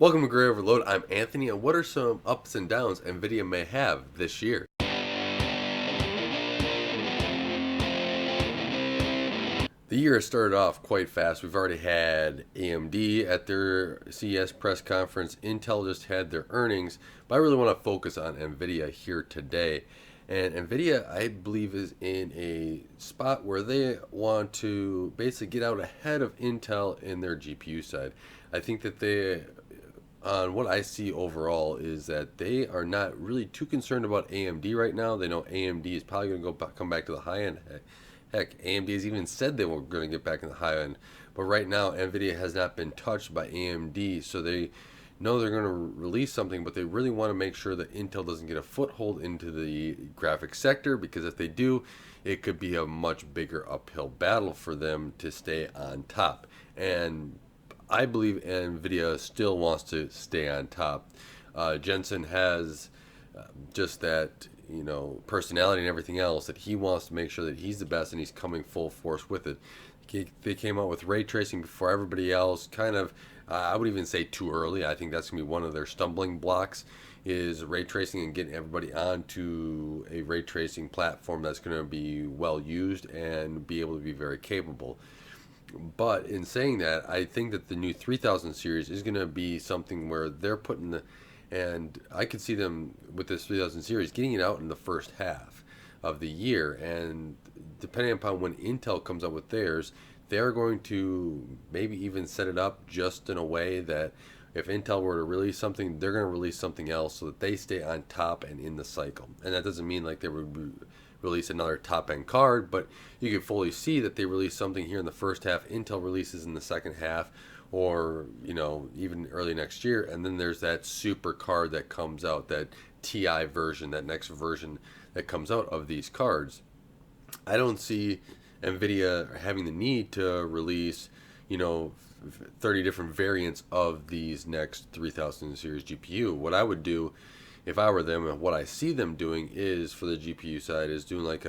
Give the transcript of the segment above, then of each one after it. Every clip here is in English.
Welcome to Gray Overload. I'm Anthony, and what are some ups and downs Nvidia may have this year? The year has started off quite fast. We've already had AMD at their CES press conference. Intel just had their earnings, but I really want to focus on Nvidia here today. And Nvidia, I believe, is in a spot where they want to basically get out ahead of Intel in their GPU side. I think that on what I see overall is that they are not really too concerned about AMD right now. They know AMD is probably going to come back to the high end. Heck, AMD has even said they were going to get back in the high end. But right now, Nvidia has not been touched by AMD, so they know they're going to release something, but they really want to make sure that Intel doesn't get a foothold into the graphics sector, because if they do, it could be a much bigger uphill battle for them to stay on top. And I believe Nvidia still wants to stay on top. Jensen has just that personality and everything else, that he wants to make sure that he's the best, and he's coming full force with it. They came out with ray tracing before everybody else. Kind of, I would even say too early. I think that's gonna be one of their stumbling blocks, is ray tracing and getting everybody onto a ray tracing platform that's going to be well used and be able to be very capable. But in saying that, I think that the new 3000 series is going to be something where they're putting and I could see them with this 3000 series getting it out in the first half of the year. And depending upon when Intel comes up with theirs, they're going to maybe even set it up just in a way that if Intel were to release something, they're going to release something else so that they stay on top and in the cycle. And that doesn't mean like they would release another top end card, but you can fully see that they release something here in the first half, Intel releases in the second half, or even early next year, and then there's that super card that comes out, that TI version, that next version that comes out of these cards. I don't see Nvidia having the need to release 30 different variants of these next 3000 series GPU. What I would do if I were them, and what I see them doing is, for the GPU side, is doing like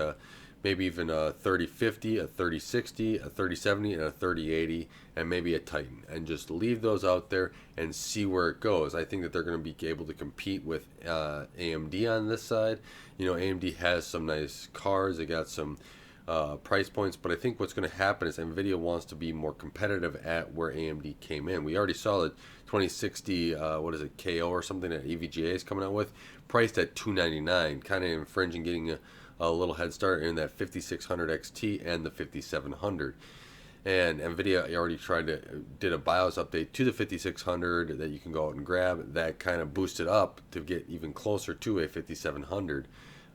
maybe even a 3050, a 3060, a 3070, and a 3080, and maybe a Titan, and just leave those out there and see where it goes. I think that they're going to be able to compete with AMD on this side. AMD has some nice cards. They got some price points, but I think what's going to happen is Nvidia wants to be more competitive at where AMD came in. We already saw the 2060, what is it, KO or something that EVGA is coming out with, priced at $299, kind of infringing, getting a little head start in that 5600 XT and the 5700. And Nvidia already did a BIOS update to the 5600 that you can go out and grab, that kind of boosted up to get even closer to a 5700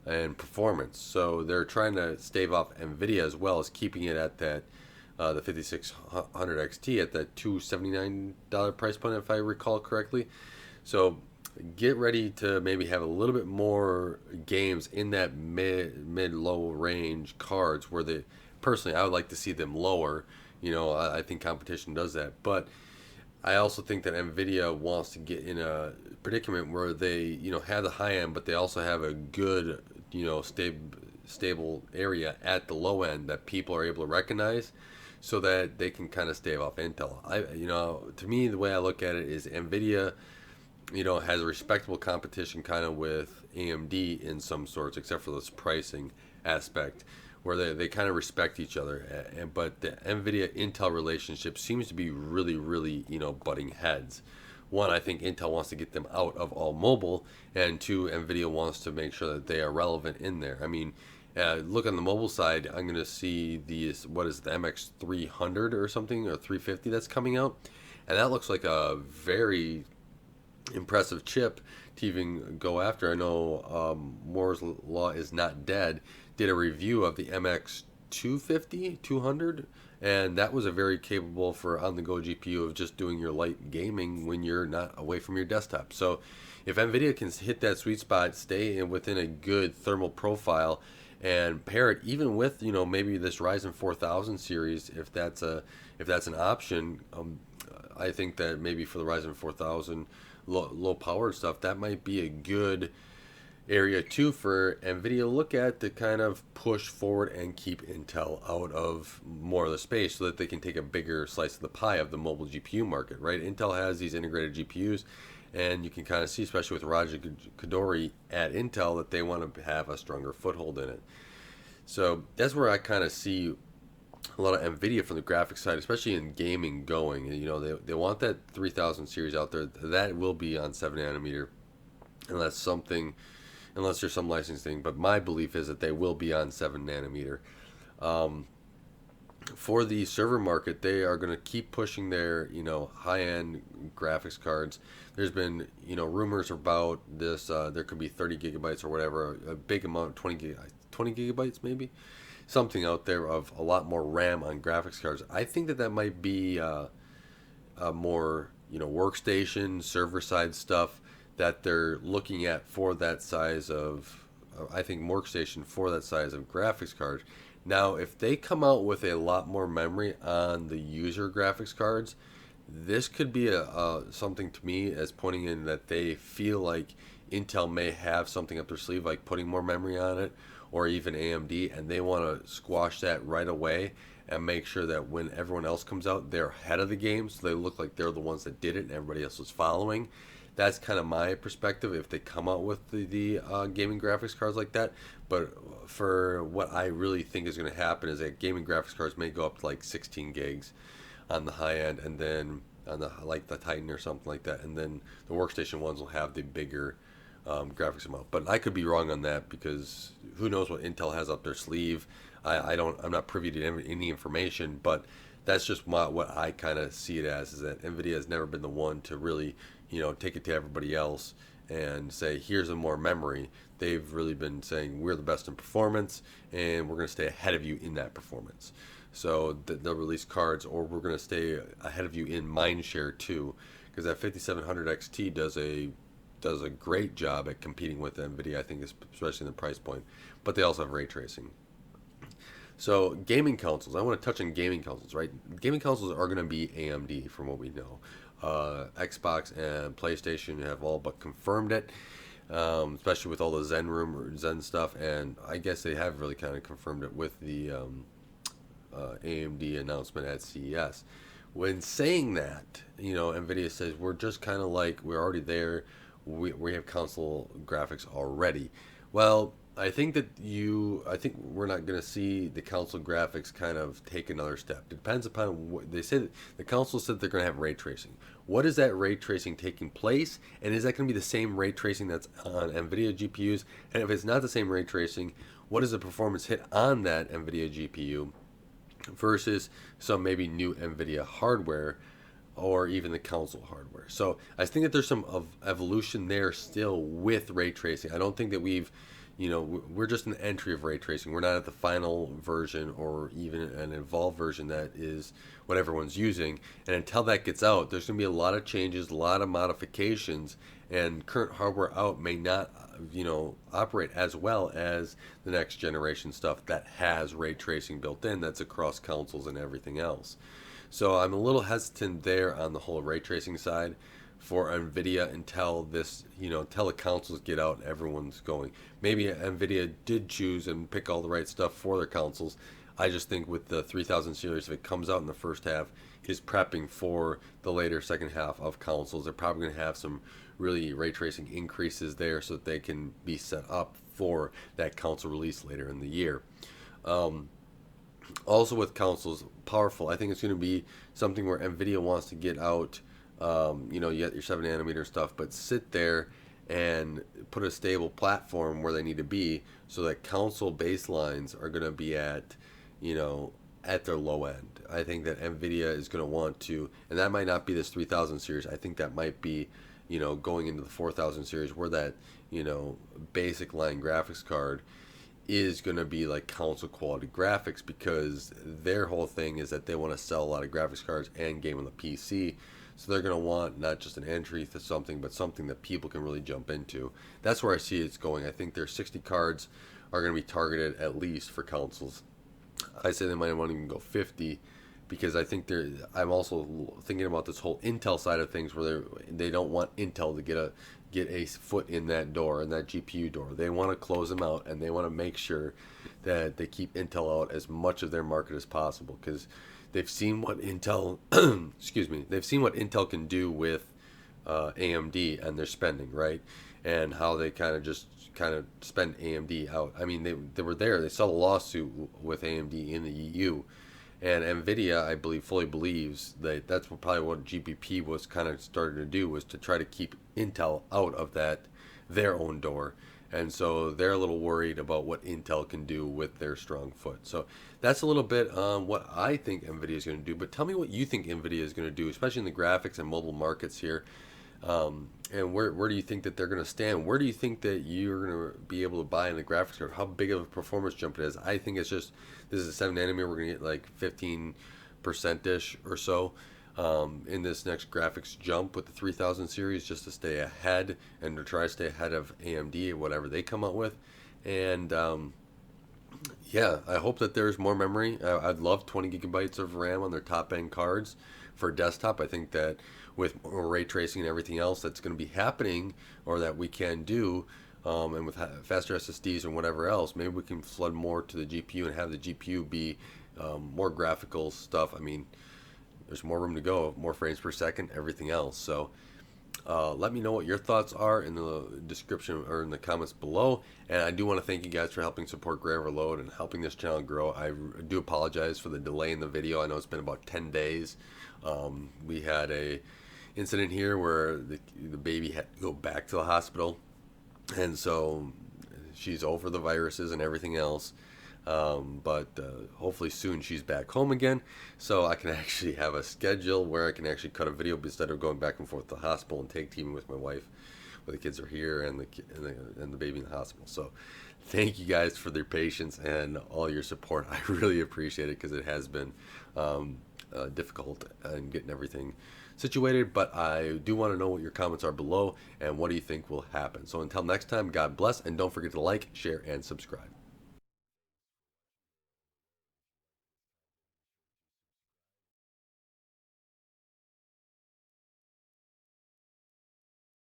and performance. So they're trying to stave off Nvidia, as well as keeping it at that the 5600 XT at that $279 price point, if I recall correctly. So get ready to maybe have a little bit more games in that mid low range cards, where they, personally, I would like to see them lower. I think competition does that, but I also think that Nvidia wants to get in a predicament where they, have the high end, but they also have a good, stable area at the low end that people are able to recognize, so that they can kind of stave off Intel. To me, the way I look at it is Nvidia, has a respectable competition kind of with AMD in some sorts, except for this pricing aspect, where they kind of respect each other. But the Nvidia Intel relationship seems to be really, really, butting heads. One, I think Intel wants to get them out of all mobile, and two, Nvidia wants to make sure that they are relevant in there. I mean, look on the mobile side, I'm going to see what is the MX 300 or something, or 350 that's coming out, and that looks like a very impressive chip to even go after. I know Moore's Law is not dead did a review of the MX 250, 200, and that was a very capable for on-the-go GPU of just doing your light gaming when you're not away from your desktop. So if Nvidia can hit that sweet spot, stay within a good thermal profile, and pair it even with maybe this Ryzen 4000 series, if that's an option, I think that maybe for the Ryzen 4000 low powered stuff, that might be a good area too for Nvidia to look at to kind of push forward and keep Intel out of more of the space so that they can take a bigger slice of the pie of the mobile GPU market, right? Intel has these integrated GPUs, and you can kind of see, especially with Raja Koduri at Intel, that they want to have a stronger foothold in it. So that's where I kind of see a lot of Nvidia from the graphics side, especially in gaming, going. You know, they want that 3000 series out there. That will be on 7 nanometer, unless something, unless there's some licensing. But my belief is that they will be on 7 nanometer. Um, for the server market, they are going to keep pushing their, you know, high-end graphics cards. There's been, you know, rumors about this. There could be 30 gigabytes or whatever, a big amount, 20 gigabytes maybe, something out there of a lot more RAM on graphics cards. I think that that might be a more, you know, workstation server side stuff that they're looking at for that size of. I think workstation for that size of graphics card. Now, if they come out with a lot more memory on the user graphics cards, this could be a something to me as pointing in that they feel like Intel may have something up their sleeve, like putting more memory on it, or even AMD, and they want to squash that right away and make sure that when everyone else comes out, they're ahead of the game, so they look like they're the ones that did it and everybody else was following. That's kind of my perspective if they come out with the gaming graphics cards like that. But for what I really think is going to happen is that gaming graphics cards may go up to like 16 gigs on the high end, and then on the like the Titan or something like that, and then the workstation ones will have the bigger graphics amount. But I could be wrong on that because who knows what Intel has up their sleeve. I'm not privy to any information, but that's just what I kind of see it as, is that Nvidia has never been the one to really, you know, take it to everybody else and say, here's a more memory. They've really been saying, we're the best in performance and we're going to stay ahead of you in that performance. So they'll release cards, or we're going to stay ahead of you in mind share too, because that 5700 XT does a great job at competing with Nvidia, I think, especially in the price point. But they also have ray tracing. So gaming consoles, I want to touch on gaming consoles, right? Gaming consoles are going to be AMD from what we know. Xbox and PlayStation have all but confirmed it, especially with all the Zen stuff, and I guess they have really kind of confirmed it with the AMD announcement at CES. When saying that, you know, Nvidia says we're just kind of like, we're already there. We have console graphics already. Well, I think I think we're not going to see the console graphics kind of take another step. It depends upon what they said. The console said they're going to have ray tracing. What is that ray tracing taking place? And is that going to be the same ray tracing that's on NVIDIA GPUs? And if it's not the same ray tracing, what is the performance hit on that NVIDIA GPU versus some maybe new NVIDIA hardware, or even the console hardware? So I think that there's some evolution there still with ray tracing. I don't think that we're just an entry of ray tracing. We're not at the final version or even an evolved version that is what everyone's using. And until that gets out, there's going to be a lot of changes, a lot of modifications, and current hardware out may not, operate as well as the next generation stuff that has ray tracing built in, that's across consoles and everything else. So I'm a little hesitant there on the whole ray tracing side for Nvidia until until the consoles get out and everyone's going. Maybe Nvidia did choose and pick all the right stuff for their consoles. I just think with the 3000 series, if it comes out in the first half, is prepping for the later second half of consoles. They're probably going to have some really ray tracing increases there so that they can be set up for that console release later in the year. Also with consoles, powerful, I think it's going to be something where Nvidia wants to get out. You get your 7 nanometer stuff, but sit there and put a stable platform where they need to be so that console baselines are going to be at their low end. I think that Nvidia is going to want to, and that might not be this 3000 series. I think that might be, going into the 4000 series where that, basic line graphics card is going to be like console quality graphics, because their whole thing is that they want to sell a lot of graphics cards and game on the PC. So they're going to want not just an entry to something, but something that people can really jump into. That's where I see it's going. I think their 60 cards are going to be targeted at least for consoles. I say they might want to even go 50, because I think I'm also thinking about this whole Intel side of things where they don't want Intel to get a foot in that door, in that GPU door. They want to close them out, and they want to make sure that they keep Intel out as much of their market as possible, because they've seen what Intel, excuse me, they've seen what Intel can do with AMD and their spending, right? And how they kind of spend AMD out. I mean, they were there. They saw the lawsuit with AMD in the EU, and Nvidia, I believe, fully believes that that's probably what GBP was kind of starting to do, was to try to keep Intel out of their own door. And so they're a little worried about what Intel can do with their strong foot. So that's a little bit on what I think Nvidia is going to do. But tell me what you think Nvidia is going to do, especially in the graphics and mobile markets here. And where do you think that they're going to stand? Where do you think that you're going to be able to buy in the graphics card? How big of a performance jump it is? I think it's just, this is a 7 nanometer. We're going to get like 15%-ish or so in this next graphics jump with the 3000 series, just to stay ahead and to try to stay ahead of AMD or whatever they come out with. And yeah, I hope that there's more memory. I'd love 20 gigabytes of RAM on their top end cards for desktop. I think that with more ray tracing and everything else that's going to be happening, or that we can do, and with faster SSDs and whatever else, maybe we can flood more to the GPU and have the GPU be more graphical stuff. I mean, there's more room to go, more frames per second, everything else. So let me know what your thoughts are in the description or in the comments below. And I do want to thank you guys for helping support Gray Overload and helping this channel grow. I do apologize for the delay in the video. I know it's been about 10 days. We had a incident here where the baby had to go back to the hospital, and so she's over the viruses and everything else. But hopefully soon she's back home again, so I can actually have a schedule where I can actually cut a video instead of going back and forth to the hospital and take teaming with my wife, where the kids are here and the baby in the hospital. So thank you guys for their patience and all your support. I really appreciate it, because it has been difficult in getting everything situated. But I do want to know what your comments are below, and what do you think will happen. So until next time, God bless, and don't forget to like, share, and subscribe.